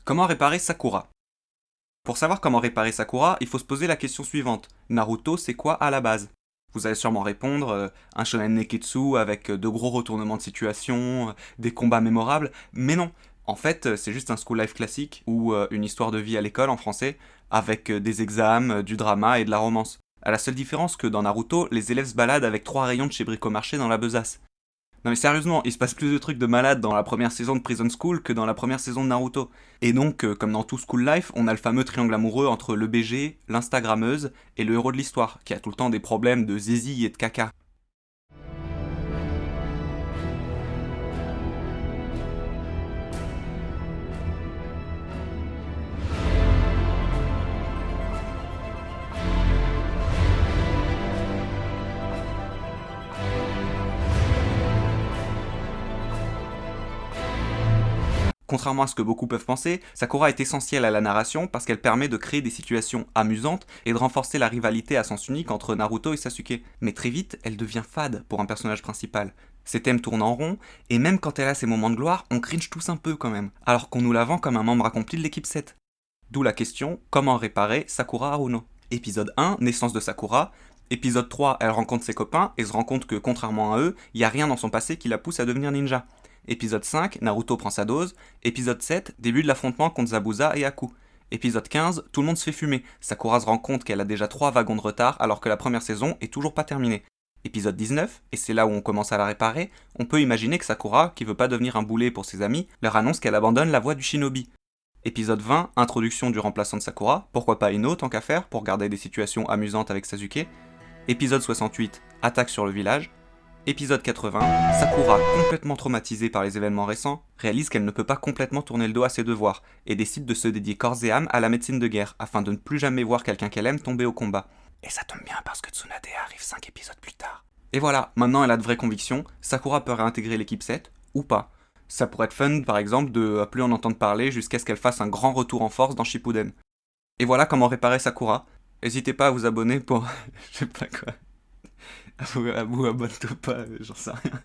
Comment réparer Sakura? Pour savoir comment réparer Sakura, il faut se poser la question suivante. Naruto, c'est quoi à la base? Vous allez sûrement répondre un shonen neketsu avec de gros retournements de situation, des combats mémorables, mais non. En fait, c'est juste un school life classique ou une histoire de vie à l'école en français avec des examens, du drama et de la romance. À la seule différence que dans Naruto, les élèves se baladent avec 3 rayons de chez Bricomarché dans la besace. Non mais sérieusement, il se passe plus de trucs de malade dans la première saison de Prison School que dans la première saison de Naruto. Et donc, comme dans tout School Life, on a le fameux triangle amoureux entre le BG, l'Instagrammeuse et le héros de l'histoire, qui a tout le temps des problèmes de zizi et de caca. Contrairement à ce que beaucoup peuvent penser, Sakura est essentielle à la narration parce qu'elle permet de créer des situations amusantes et de renforcer la rivalité à sens unique entre Naruto et Sasuke. Mais très vite, elle devient fade pour un personnage principal. Ses thèmes tournent en rond, et même quand elle a ses moments de gloire, on cringe tous un peu quand même, alors qu'on nous la vend comme un membre accompli de l'équipe 7. D'où la question, comment réparer Sakura Haruno? Épisode 1, naissance de Sakura. Épisode 3, elle rencontre ses copains et se rend compte que, contrairement à eux, il n'y a rien dans son passé qui la pousse à devenir ninja. Épisode 5, Naruto prend sa dose. Épisode 7, début de l'affrontement contre Zabuza et Aku. Épisode 15, tout le monde se fait fumer. Sakura se rend compte qu'elle a déjà 3 wagons de retard alors que la première saison est toujours pas terminée. Épisode 19, et c'est là où on commence à la réparer, on peut imaginer que Sakura, qui veut pas devenir un boulet pour ses amis, leur annonce qu'elle abandonne la voie du shinobi. Épisode 20, introduction du remplaçant de Sakura, pourquoi pas Ino tant qu'à faire pour garder des situations amusantes avec Sasuke. Épisode 68, attaque sur le village. Épisode 80, Sakura, complètement traumatisée par les événements récents, réalise qu'elle ne peut pas complètement tourner le dos à ses devoirs et décide de se dédier corps et âme à la médecine de guerre afin de ne plus jamais voir quelqu'un qu'elle aime tomber au combat. Et ça tombe bien parce que Tsunade arrive 5 épisodes plus tard. Et voilà, maintenant elle a de vraies convictions, Sakura peut réintégrer l'équipe 7, ou pas. Ça pourrait être fun par exemple de plus en entendre parler jusqu'à ce qu'elle fasse un grand retour en force dans Shippuden. Et voilà comment réparer Sakura. N'hésitez pas à vous abonner pour... je sais pas quoi. Abonne-toi pas, j'en sais rien.